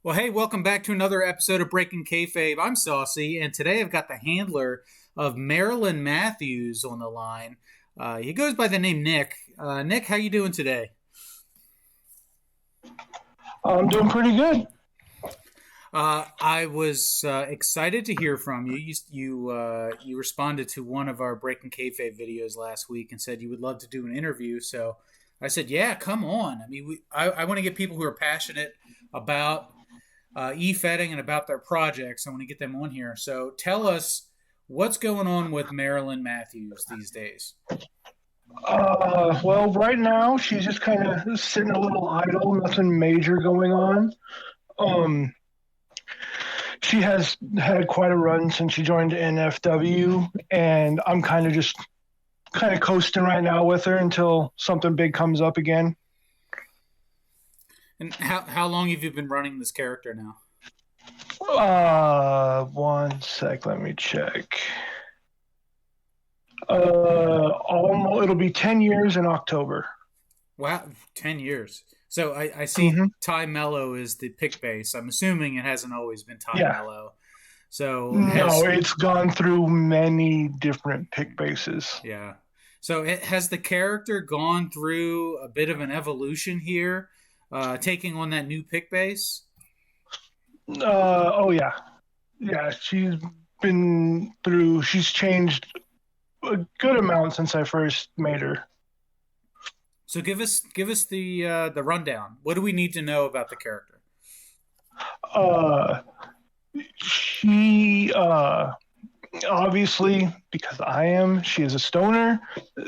Well, hey, welcome back to another episode of Breaking Kayfabe. I'm Saucy, and today I've got the handler of Marilyn Matthews on the line. He goes by the name Nick. Nick, how you doing today? I'm doing pretty good. I was excited to hear from you. You responded to one of our Breaking Kayfabe videos last week and said you would love to do an interview. So I said, "Yeah, come on." I mean, I want to get people who are passionate about efetting and about their projects. I want to get them on here. So tell us what's going on with Marilyn Matthews these days. Well, right now she's just kind of sitting a little idle, nothing major going on. Um, she has had quite a run since she joined NFW, and I'm kind of coasting right now with her until something big comes up again. And how long have you been running this character now? One sec, let me check. It'll be 10 years in October. Wow, 10 years. So I see Mm-hmm. Ty Mello is the pick base. I'm assuming it hasn't always been Ty Yeah. Mello. So No, it's gone through many different pick bases. yeah. So has the character gone through a bit of an evolution here, taking on that new pick base? Oh yeah, yeah. She's changed a good amount since I first made her. So give us the rundown. What do we need to know about the character? Uh, she obviously, because she is a stoner.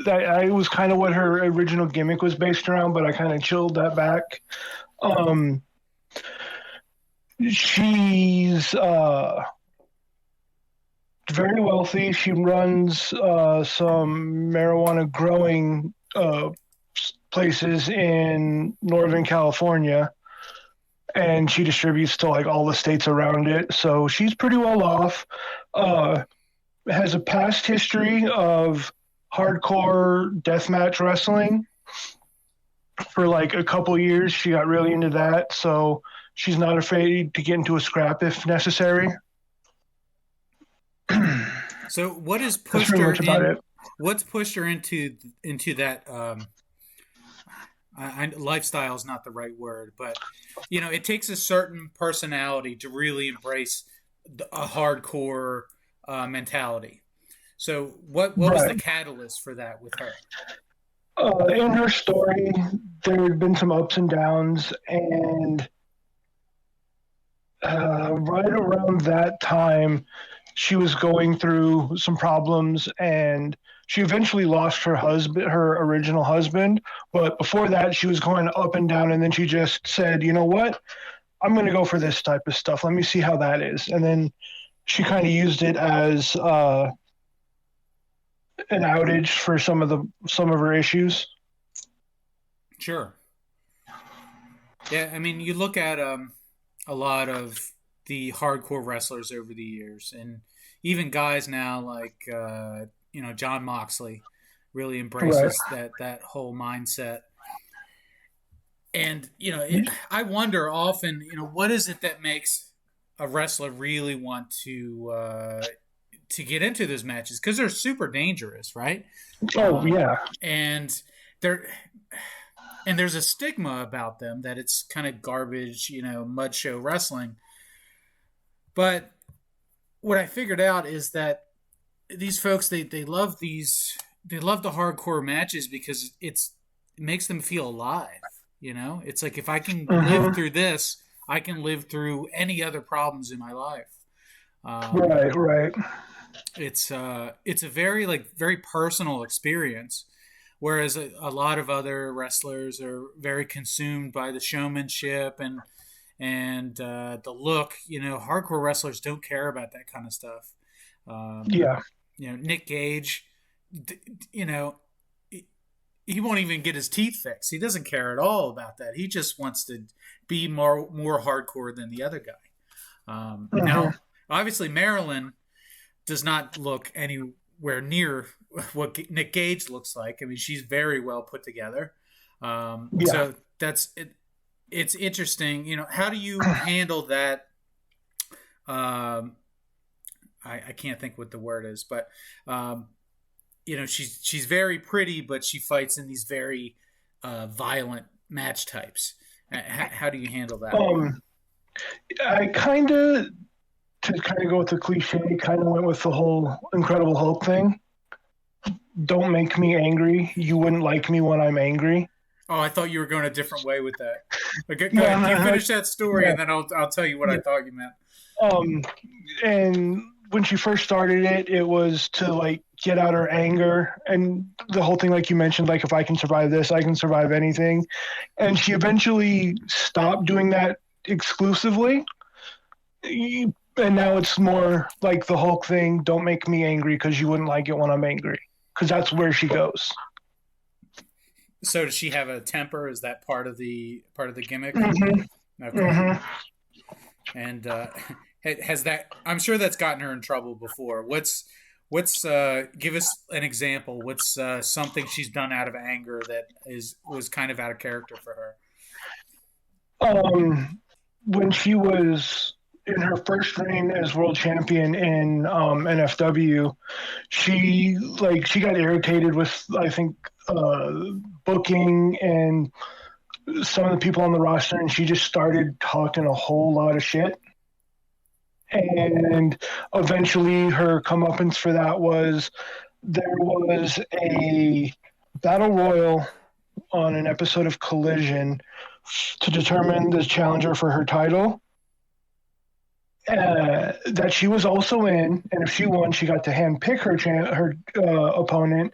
That I was kind of what her original gimmick was based around, but I kind of chilled that back. Um, she's very wealthy. She runs some marijuana growing places in Northern California, and she distributes to like all the states around it. So she's pretty well off. Uh, has a past history of hardcore deathmatch wrestling. For like a couple years, she got really into that. So she's not afraid to get into a scrap if necessary. So what has That's pushed pretty her much about in? it. What's pushed her into that? Lifestyle is not the right word, but it takes a certain personality to really embrace a hardcore mentality. So what was the Right. catalyst for that with her? In her story, there had been some ups and downs, and right around that time, she was going through some problems, and she eventually lost her original husband. But before that, she was going up and down, and then she just said, "You know what? I'm going to go for this type of stuff. Let me see how that is." And then she kind of used it as an outage for some of her issues. Sure. Yeah, I mean, you look at a lot of the hardcore wrestlers over the years, and even guys now like John Moxley really Right. embraces that whole mindset. And I wonder often, what is it that makes a wrestler really want to get into those matches because they're super dangerous, right? Oh yeah. And they're and there's a stigma about them that it's kind of garbage, mud show wrestling. But what I figured out is that these folks they love the hardcore matches because it makes them feel alive. It's like if I can live Mm-hmm. through this, I can live through any other problems in my life. Um, Right. Right. it's a very very personal experience, whereas a lot of other wrestlers are very consumed by the showmanship and the look. Hardcore wrestlers don't care about that kind of stuff. Um, Yeah. Nick Gage, you know, he won't even get his teeth fixed. He doesn't care at all about that. He just wants to be more hardcore than the other guy. Mm-hmm. Now, obviously, Marilyn does not look anywhere near what Nick Gage looks like. I mean, she's very well put together. Yeah. So that's it. it's interesting. How do you handle that? Um, I can't think what the word is, but um, she's very pretty, but she fights in these very violent match types. How do you handle that? Um, I kind of, to kind of go with the cliche, kind of went with the whole Incredible Hulk thing. Don't make me angry. You wouldn't like me when I'm angry. Oh, I thought you were going a different way with that. Okay, go No, ahead. You no, no, finish that story, yeah, and then I'll tell you what I yeah. thought you meant. Um, and when she first started it, it was to like get out her anger and the whole thing, like you mentioned, like if I can survive this, I can survive anything. And she eventually stopped doing that exclusively. And now it's more like the Hulk thing. Don't make me angry because you wouldn't like it when I'm angry. Because that's where she goes. So does she have a temper? Is that part of the gimmick? Mm-hmm. Okay. Mm-hmm. And has that? I'm sure that's gotten her in trouble before. What's give us an example? What's something she's done out of anger that is was kind of out of character for her? When she was in her first reign as world champion in NFW, she got irritated with I think booking and some of the people on the roster, and she just started talking a whole lot of shit. And eventually, her comeuppance for that was there was a battle royal on an episode of Collision to determine the challenger for her title. That she was also in, and if she won, she got to handpick her opponent,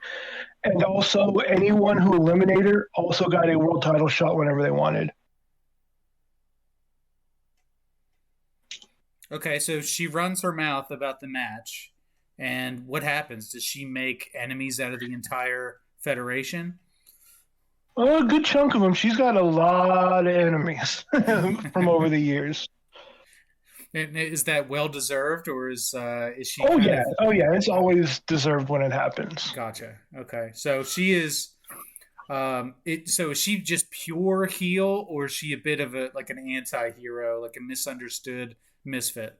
and also anyone who eliminated her also got a world title shot whenever they wanted. Okay, so she runs her mouth about the match, and what happens? Does she make enemies out of the entire federation? A good chunk of them. She's got a lot of enemies from over the years. And is that well deserved, or is she Oh kind yeah, of oh yeah. It's always deserved when it happens. gotcha? Okay, so she is. So is she just pure heel, or is she a bit of a like an anti-hero, like a misunderstood misfit?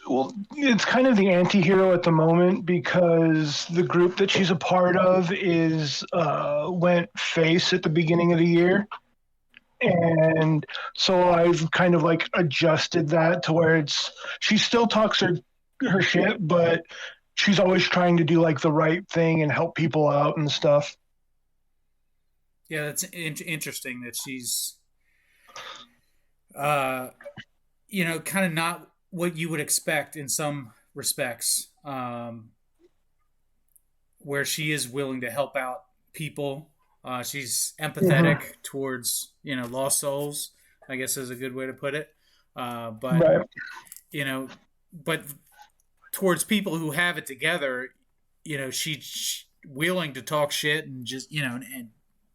Well, it's kind of the anti-hero at the moment because the group that she's a part of is went face at the beginning of the year, and so I've kind of like adjusted that to where it's she still talks her shit, but she's always trying to do like the right thing and help people out and stuff. Yeah, that's interesting that she's uh, kind of not what you would expect in some respects, where she is willing to help out people. She's Mm-hmm. empathetic towards lost souls. I guess is a good way to put it. But Right. you know, but towards people who have it together, she's willing to talk shit and just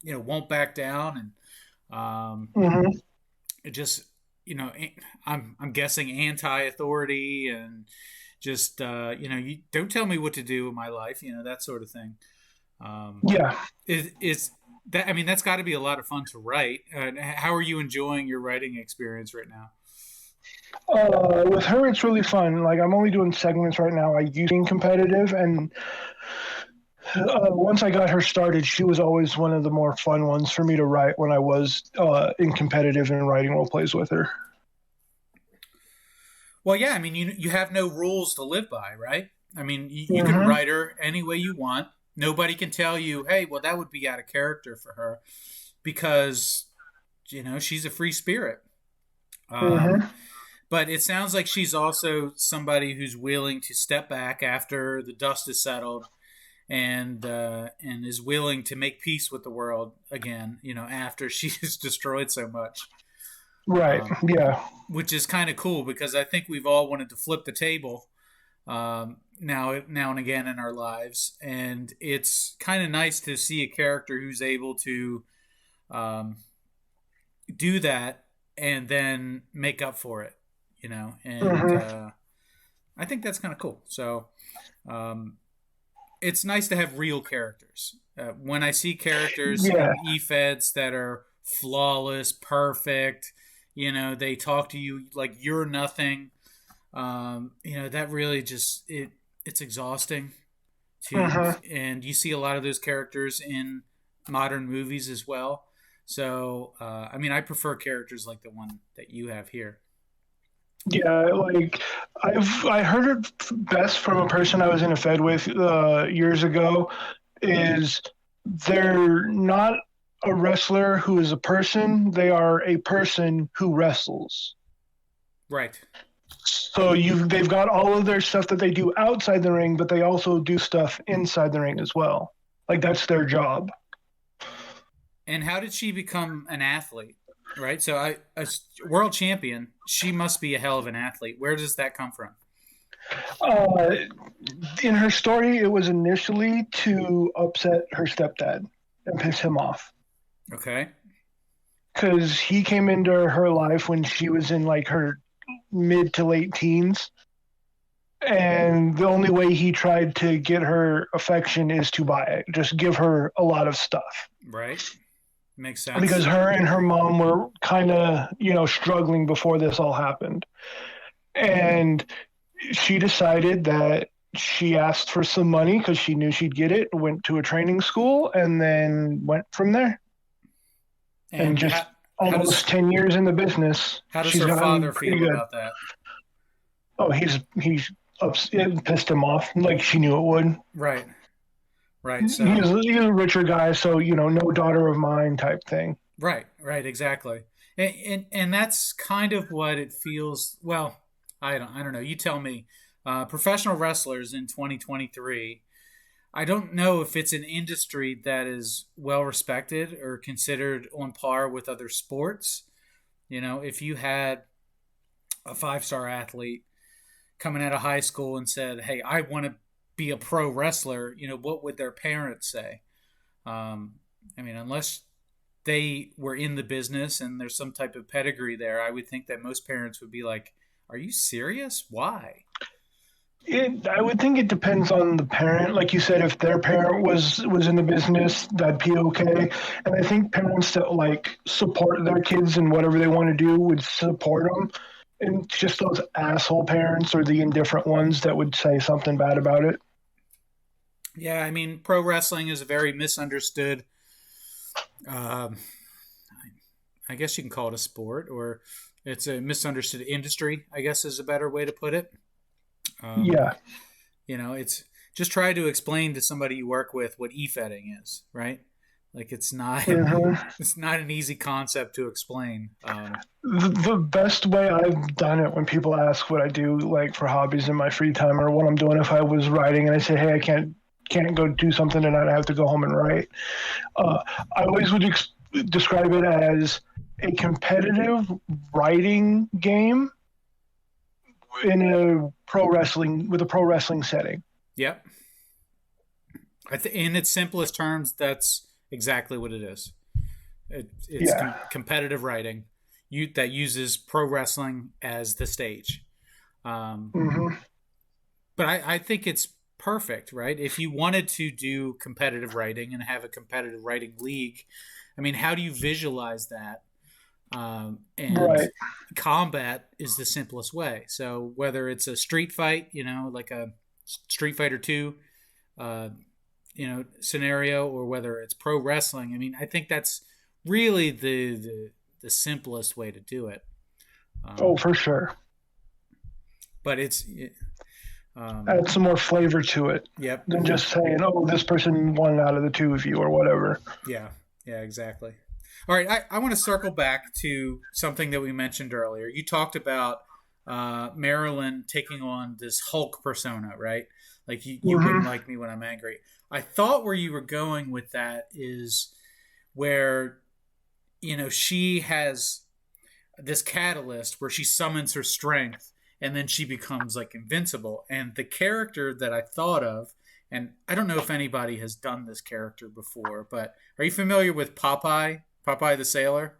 won't back down and Mm-hmm. it just I'm guessing anti-authority and just you don't tell me what to do in my life, that sort of thing. um Yeah. is that, I mean, that's got to be a lot of fun to write. How are you enjoying your writing experience right now? With her, it's really fun. Like I'm only doing segments right now. I used being competitive, and once I got her started, she was always one of the more fun ones for me to write when I was in competitive and writing role plays with her. Well, yeah, I mean, you have no rules to live by, right? I mean, you can Mm-hmm. write her any way you want. Nobody can tell you, hey, well, that would be out of character for her, because she's a free spirit. Um, Mm-hmm. but it sounds like she's also somebody who's willing to step back after the dust is settled, and is willing to make peace with the world again. After she's destroyed so much. Right. Um, Yeah. which is kind of cool because I think we've all wanted to flip the table, now and again in our lives, and it's kind of nice to see a character who's able to um, do that and then make up for it, and Mm-hmm. I think that's kind of cool. So um, it's nice to have real characters. When I see characters Yeah. in efeds that are flawless, perfect. They talk to you like you're nothing. That really it's exhausting to, Hmm. and you see a lot of those characters in modern movies as well. So, I prefer characters like the one that you have here. Yeah, like I heard it best from a person I was in a Fed with years ago. Is they're not a wrestler who is a person; they are a person who wrestles. Right. So they've got all of their stuff that they do outside the ring, but they also do stuff inside the ring as well. Like that's their job. And how did she become an athlete? Right. So, a world champion, she must be a hell of an athlete. Where does that come from? Uh, in her story, it was initially to upset her stepdad and piss him off Okay. because he came into her life when she was in like her mid to late teens. And the only way he tried to get her affection is to buy it, just give her a lot of stuff. Right. Makes Because sense. her and her mom were kind of, struggling before this all happened. And she decided that she asked for some money because she knew she'd get it, went to a training school, and then went from there. And And just how almost does 10 years in the business, how does she's her gotten father pretty feel good. about that? Oh, he's it pissed him off like she knew it would. Right. Right. So, He's a richer guy, so no daughter of mine type thing. right. Right. Exactly. And that's kind of what it feels. Well, I don't know. You tell me. Professional wrestlers in 2023. I don't know if it's an industry that is well respected or considered on par with other sports. If you had a 5-star athlete coming out of high school and said, "Hey, I want to be a pro wrestler," what would their parents say? Unless they were in the business and there's some type of pedigree there, I would think that most parents would be like, "Are you serious? Why?" I would think it depends on the parent. Like you said, if their parent was in the business, that'd be okay. And I think parents that like support their kids and whatever they want to do would support them. And just those asshole parents or the indifferent ones that would say something bad about it. Yeah, pro wrestling is a very misunderstood. Um, I guess you can call it a sport, or it's a misunderstood industry, I guess is a better way to put it. Um, Yeah. it's just try to explain to somebody you work with what efetting is, right? Like it's not Hmm. it's not an easy concept to explain. The best way I've done it when people ask what I do, like for hobbies in my free time, or what I'm doing if I was writing and I say, hey, I can't go do something tonight, I have to go home and write. Uh, I always would describe it as a competitive writing game in a pro wrestling with a pro wrestling setting. Yep. In its simplest terms, that's exactly what it is. It's Yeah. competitive writing that uses pro wrestling as the stage. Um, Hmm. but I think it's perfect, right? If you wanted to do competitive writing and have a competitive writing league, how do you visualize that? And Right. combat is the simplest way. So whether it's a street fight, like a Street Fighter 2, uh, scenario, or whether it's pro wrestling, I think that's really the simplest way to do it. Oh, Um, for sure. but it's, Add some more flavor to it yep, than just saying, oh, this person won out of the two of you or whatever. yeah, yeah, exactly. All right, I want to circle back to something that we mentioned earlier. You talked about Marilyn taking on this Hulk persona, right? Like you wouldn't Hmm. like me when I'm angry. I thought where you were going with that is where she has this catalyst where she summons her strength and then she becomes like invincible. And the character that I thought of, and I don't know if anybody has done this character before, but are you familiar with Popeye? Popeye the Sailor?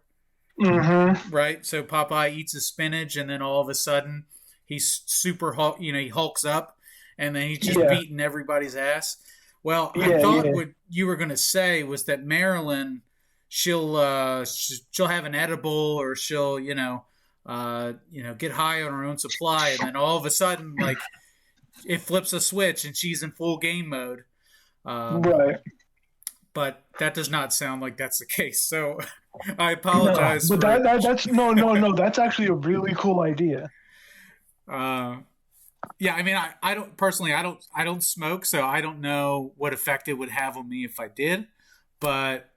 Hmm. Right? So Popeye eats his spinach and then all of a sudden he's super Hulk, he hulks up and then he's just Yeah. beating everybody's ass. Well, I Yeah. thought Yeah. what you were going to say was that Marilyn she'll have an edible, or she'll get high on her own supply, and then all of a sudden, like, it flips a switch and she's in full game mode. Um, Right. but that does not sound like that's the case. So I No, apologize but for. that's no, no, no. That's actually a really cool idea. Uh, yeah, I mean, I don't personally, I don't smoke, so I don't know what effect it would have on me if I did. But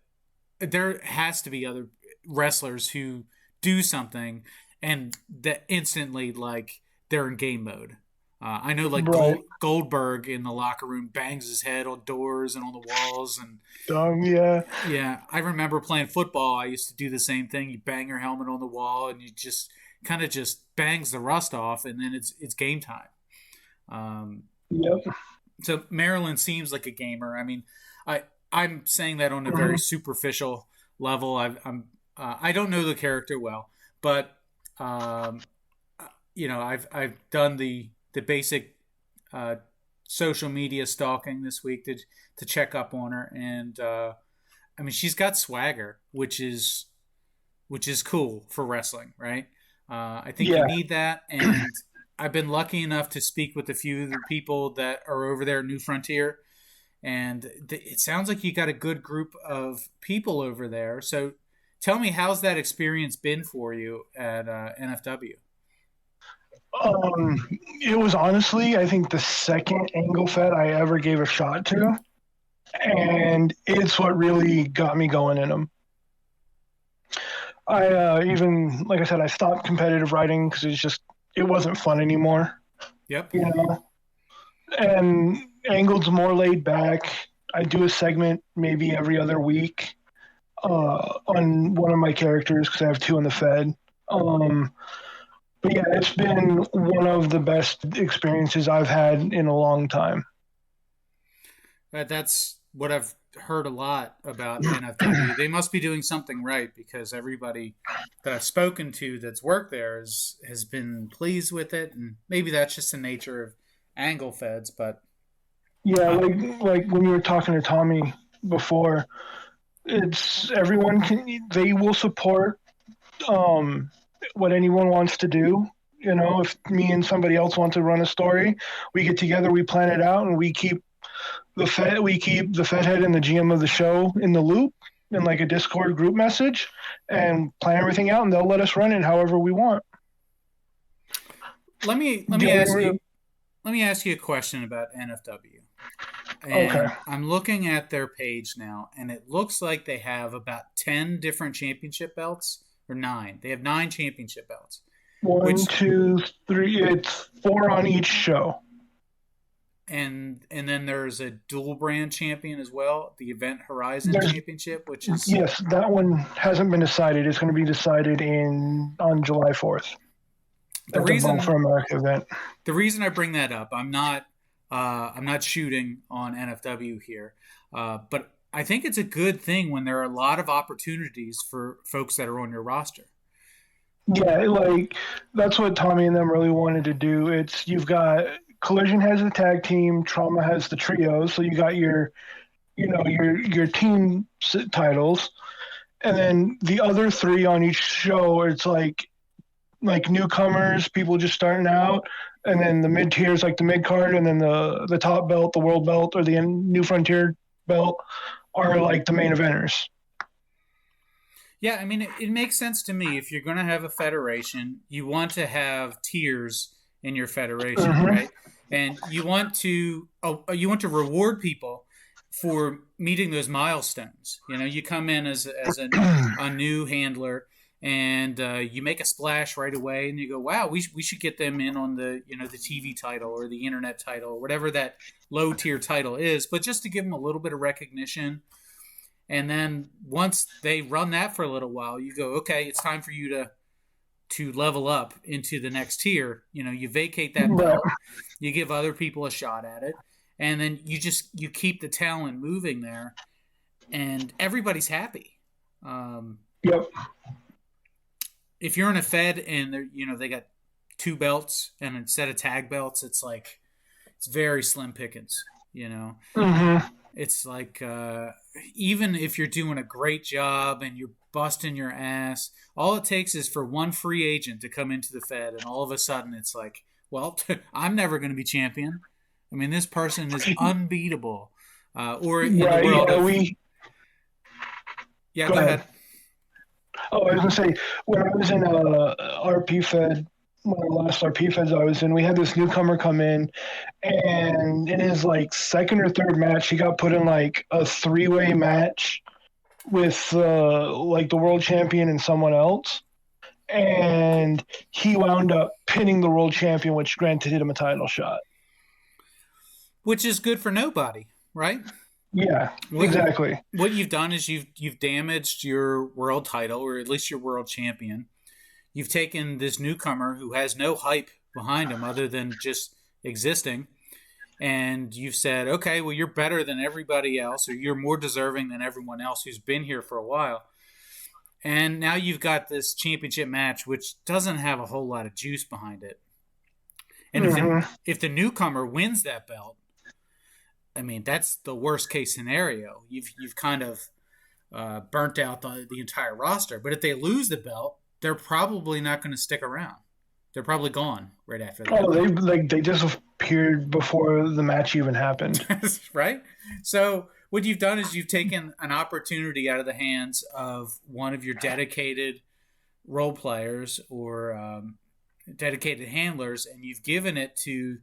there has to be other wrestlers who do something and that instantly, like, they're in game mode. I know, like, Right. Goldberg in the locker room bangs his head on doors and on the walls, and Yeah. yeah, I remember playing football. I used to do the same thing. You bang your helmet on the wall, and you just kind of just bangs the rust off, and then it's game time. Um, Yep. so Marilyn seems like a gamer. I mean, I'm saying that on a very Mhm. superficial level. I don't know the character well, but um, I've done the basic uh, social media stalking this week to check up on her, and I mean, she's got swagger, which is cool for wrestling, right? I think you Yeah. need that, and I've been lucky enough to speak with a few of the people that are over there at New Frontier, and it sounds like you got a good group of people over there. So, tell me, how's that experience been for you at NFW? It was honestly, I think, the second angle fed I ever gave a shot to, and it's what really got me going in them. I even, like I said, I stopped competitive writing because it wasn't fun anymore, Yep. you know. And Angled's more laid back. I do a segment maybe every other week on one of my characters because I have two in the Fed. Um, but yeah, it's been one of the best experiences I've had in a long time. That's what I've heard a lot about NFW. They must be doing something right, because everybody that I've spoken to that's worked there has been pleased with it, and maybe that's just the nature of angle feds. But Yeah, uh, like when you were talking to Tommy before, it's everyone can they will support um, what anyone wants to do. You know, if me and somebody else want to run a story, we get together, we plan it out, and we keep the Fed head and the GM of the show in the loop in like a Discord group message, and plan everything out, and they'll let us run it however we want. let The me ask you only a question about NFW. okay, And I'm looking at their page now, and it looks like they have about 10 different championship belts, or nine. They have nine championship belts, one, which two, three. It's four on each show. and then there's a dual brand champion as well, the Event Horizon There's Championship, which is yes, that one hasn't been decided. It's going to be decided in on July 4th the at the Bump for reason America event. I bring that up. I'm not shooting on NFW here, but I think it's a good thing when there are a lot of opportunities for folks that are on your roster. Yeah, like that's what Tommy and them really wanted to do. It's you've got Collision has the tag team, Trauma has the trios, so you got your team titles, and then the other three on each show. It's like newcomers, people just starting out, and then the mid tiers like the mid card, and then the top belt, the world belt, or the New Frontier belt are like the main eventers. Yeah, I mean, it makes sense to me. If you're going to have a federation, you want to have tiers in your federation, Mm-hmm. right? And you want to reward people for meeting those milestones. You know, you come in as a new handler, and you make a splash right away, and you go, "Wow, we should get them in on the the TV title or the internet title or whatever that low tier title is." But just to give them a little bit of recognition, and then once they run that for a little while, you go, okay, it's time for you to level up into the next tier. You know, you vacate that Right. belt, you give other people a shot at it, and then you keep the talent moving there, and everybody's happy. Um, Yep. if you're in a Fed and they got two belts, and instead of tag belts, it's like it's very slim pickings. You know, Mm-hmm. It's like even if you're doing a great job and you're busting your ass, all it takes is for one free agent to come into the Fed, and all of a sudden it's like, well, I'm never going to be champion. I mean, this person is unbeatable. Or in the Right? world Yeah, of, we yeah, go go ahead. ahead. Oh, I was gonna say when I was in RP Fed, one of the last RP Feds I was in, we had this newcomer come in, and in his like second or third match, he got put in like a three-way match with like the world champion and someone else, and he wound up pinning the world champion, which granted him a title shot. Which is good for nobody, right? Yeah, What exactly. what you've done is you've damaged your world title, or at least your world champion. You've taken this newcomer who has no hype behind him other than just existing, and you've said, okay, well, you're better than everybody else, or you're more deserving than everyone else who's been here for a while. And now you've got this championship match, which doesn't have a whole lot of juice behind it. And Hmm. if the newcomer wins that belt, I mean, that's the worst case scenario. You've kind of burnt out the entire roster. But if they lose the belt, they're probably not going to stick around. They're probably gone right after that. Oh, they disappeared before the match even happened. Right? So what you've done is you've taken an opportunity out of the hands of one of your dedicated role players or dedicated handlers, and you've given it to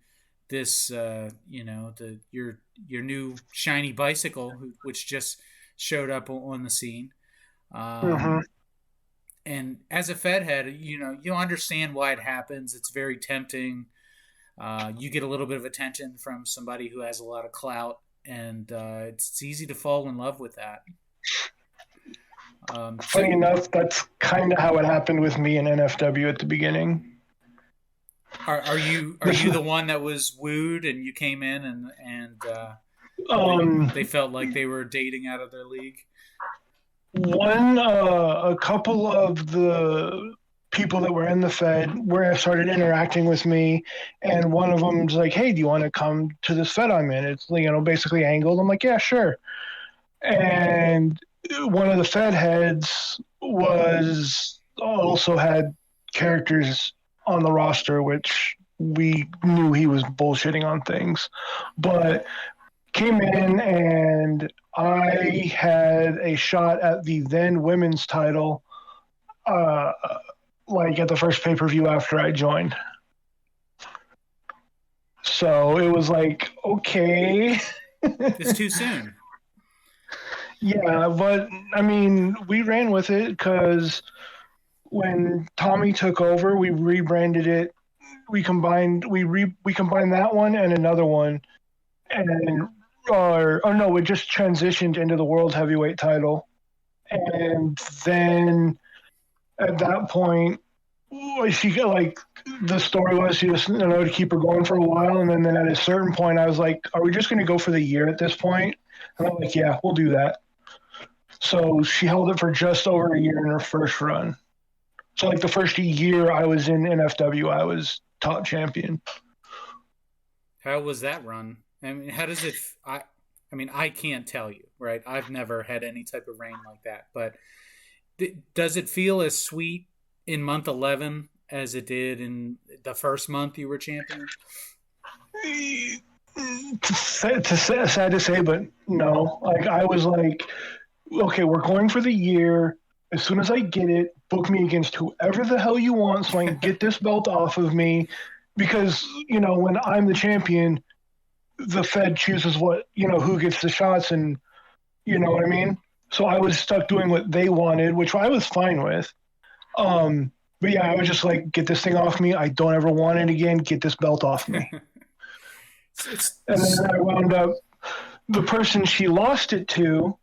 this, your new shiny bicycle, which just showed up on the scene. Hmm. Um, and as a Fed head, you understand why it happens. It's very tempting. You get a little bit of attention from somebody who has a lot of clout, and it's easy to fall in love with that. So, Funny enough, that's kind of how it happened with me in NFW at the beginning. are you the one that was wooed and you came in and they Um, they felt like they were dating out of their league? a couple of the people that were in the Fed were started interacting with me, and one of them was like, "Hey, do you want to come to this Fed I'm in? It's basically angled." I'm like, "Yeah, sure." And one of the Fed heads was also had characters on the roster, which we knew he was bullshitting on things, but came in and I had a shot at the then women's title, uh, like at the first pay per view after I joined. So it was like, okay. It's too soon. Yeah, but I mean, we ran with it because when Tommy took over, we rebranded it. We combined that one and another one, and or no, it just transitioned into the world heavyweight title. And then at that point, she got like the story was she just to keep her going for a while, and then at a certain point, I was like, "Are we just going to go for the year at this point?" And I'm like, "Yeah, we'll do that." So she held it for just over a year in her first run. So like the first year I was in NFW, I was top champion. How was that run? I mean, how does it? I mean, I can't tell you, right? I've never had any type of reign like that, but does it feel as sweet in month 11 as it did in the first month you were champion? Sad to say, but no. Like I was like, okay, we're going for the year. As soon as I get it, book me against whoever the hell you want, so I can get this belt off of me. Because when I'm the champion, the Fed chooses who gets the shots, and you know what I mean. So I was stuck doing what they wanted, which I was fine with. But yeah, I was just like, get this thing off me. I don't ever want it again. Get this belt off me. And then I wound up the person she lost it to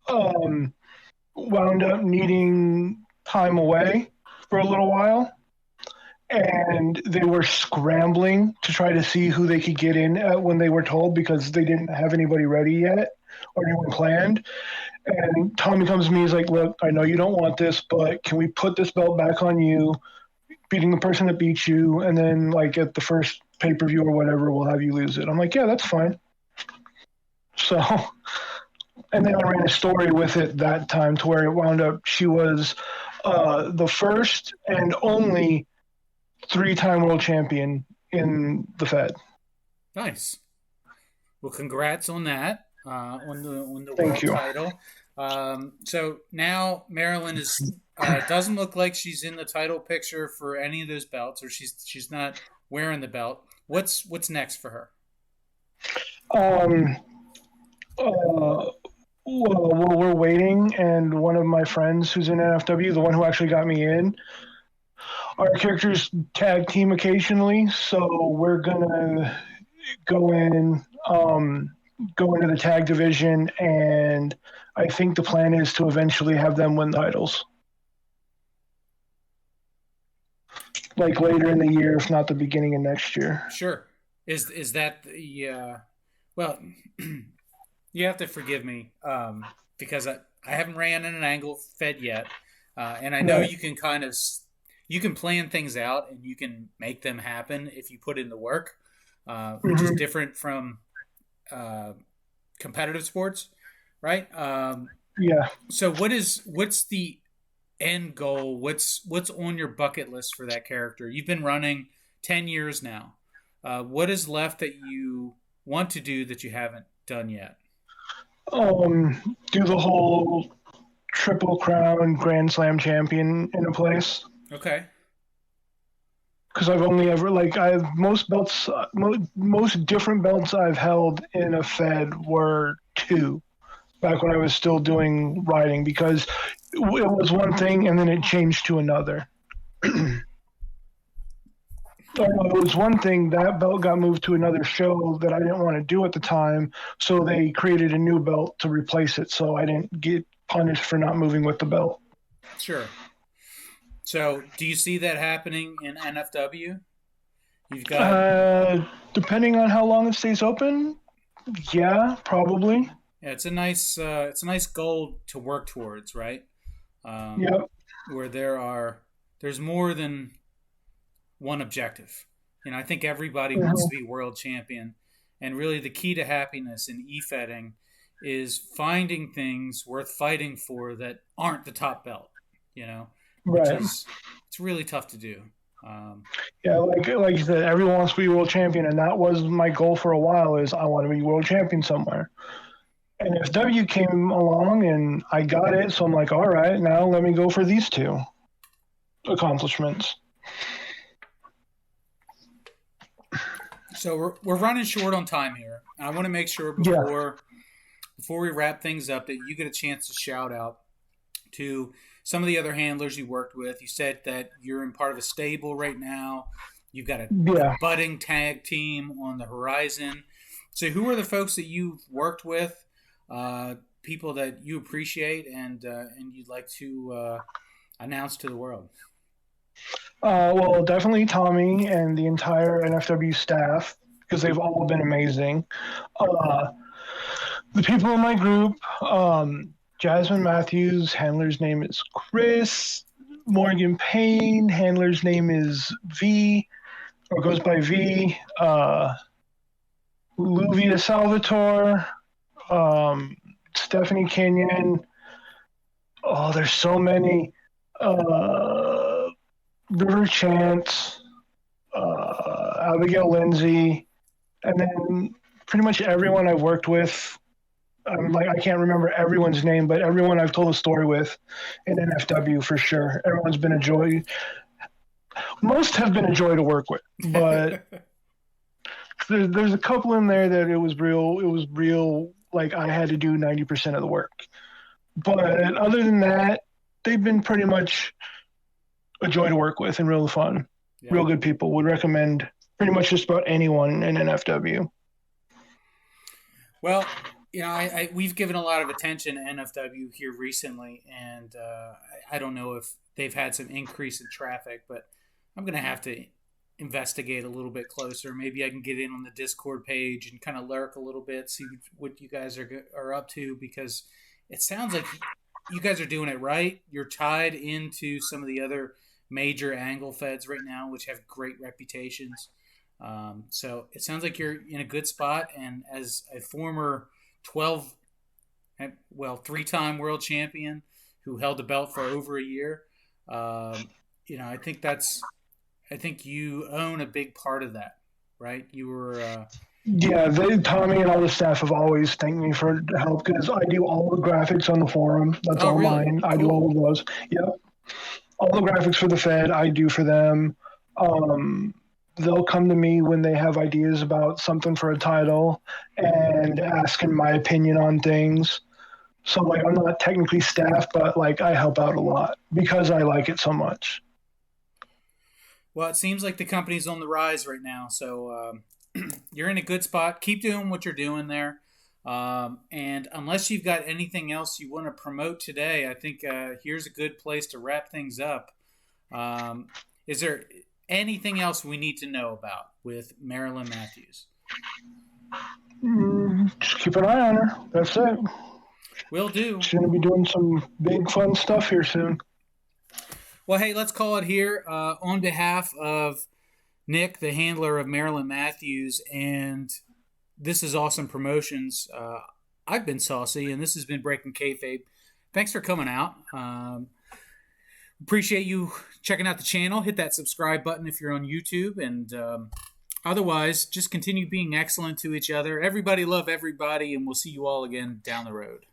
um, wound up needing time away for a little while. And they were scrambling to try to see who they could get in when they were told because they didn't have anybody ready yet or anyone planned. And Tommy comes to me, he's like, "Look, I know you don't want this, but can we put this belt back on you, beating the person that beat you, and then like at the first pay per view or whatever, we'll have you lose it." I'm like, "Yeah, that's fine." So, and then I ran a story with it that time to where it wound up she was the first and only 3-time world champion in the Fed. Nice. Well, congrats on that, on the Thank world you. title. So now Marilyn is doesn't look like she's in the title picture for any of those belts, or she's not wearing the belt. What's next for her? Um, uh, well, we're waiting, and one of my friends who's in NFW, the one who actually got me in, our characters tag team occasionally, so we're gonna go in, go into the tag division, and I think the plan is to eventually have them win the titles, like later in the year, if not the beginning of next year. Sure. Is that the well? You have to forgive me because I haven't ran in an angle fed yet, and I know Right. you can kind of you can plan things out and you can make them happen if you put in the work, which is Mm-hmm. different from uh, competitive sports, right? Yeah. So what's the end goal? What's on your bucket list for that character? You've been running 10 years now. What is left that you want to do that you haven't done yet? Do the whole triple crown Grand Slam champion in a place. Okay. Because I've only ever like I've most belts, most different belts I've held in a Fed were two back when I was still doing riding because it was one thing and then it changed to another. Or no, it was one thing that belt got moved to another show that I didn't want to do at the time, so they created a new belt to replace it, so I didn't get punished for not moving with the belt. Sure. So, do you see that happening in NFW? You've got Uh, Depending on how long it stays open, yeah, probably. yeah, it's a nice goal to work towards, right? Um, Yep. where there's more than one objective. I think everybody wants to Mhm. be world champion, and really the key to happiness in e-fetting is finding things worth fighting for that aren't the top belt. You know, which Right. is it's really tough to do. Um, Yeah, like you said, everyone wants to be world champion, and that was my goal for a while. Is I want to be world champion somewhere. And if W came along and I got it, so I'm like, all right, now let me go for these two accomplishments. so we're running short on time here. I want to make sure Yeah, before we wrap things up that you get a chance to shout out to some of the other handlers you worked with. You said that you're in part of a stable right now. You've got a yeah. budding tag team on the horizon. So, who are the folks that you've worked with, people that you appreciate and you'd like to announce to the world? Well, definitely Tommy and the entire NFW staff because they've all been amazing. Uh, the people in my group, Jasmine Matthews, handler's name is Chris. Morgan Payne, handler's name is V, or goes by V. Luvia Salvatore, um, Stephanie Kenyon. Oh, there's so many. Uh, River Chance, Abigail Lindsay, and then pretty much everyone I've worked with. Like I can't remember everyone's name, but everyone I've told a story with in NFW for sure. Everyone's been a joy. Most have been a joy to work with, but there's a couple in there that it was real. It was real. Like I had to do 90% of the work. But other than that, they've been pretty much a joy to work with and real fun. Yeah. Real good people. Would recommend pretty much just about anyone in NFW. Well, we've given a lot of attention to NFW here recently, and I don't know if they've had some increase in traffic, but I'm going to have to investigate a little bit closer. Maybe I can get in on the Discord page and kind of lurk a little bit, see what you guys are up to, because it sounds like you guys are doing it right. You're tied into some of the other major angle feds right now, which have great reputations. So it sounds like you're in a good spot. And as a former 12, well, 3-time world champion who held the belt for over a year. I think I think you own a big part of that, right? You were, Yeah, Tommy and all the staff have always thanked me for help because I do all the graphics on the forum. That's oh, all really? mine. I do all Cool. of those. Yep, all the graphics for the Fed I do for them. Um, they'll come to me when they have ideas about something for a title and asking my opinion on things. So like I'm not technically staff, but like I help out a lot because I like it so much. Well, it seems like the company's on the rise right now. So you're in a good spot. Keep doing what you're doing there. And unless you've got anything else you want to promote today, I think here's a good place to wrap things up. Um, is there anything else we need to know about with Marilyn Matthews? Just keep an eye on her. That's it. Will do. She's gonna be doing some big fun stuff here soon. Well, hey, let's call it here. On behalf of Nick, the handler of Marilyn Matthews, and this is Awesome Promotions. I've been Saucy, and this has been Breaking Kayfabe. Thanks for coming out. Appreciate you checking out the channel. Hit that subscribe button if you're on YouTube, and otherwise, just continue being excellent to each other. Everybody love everybody, and we'll see you all again down the road.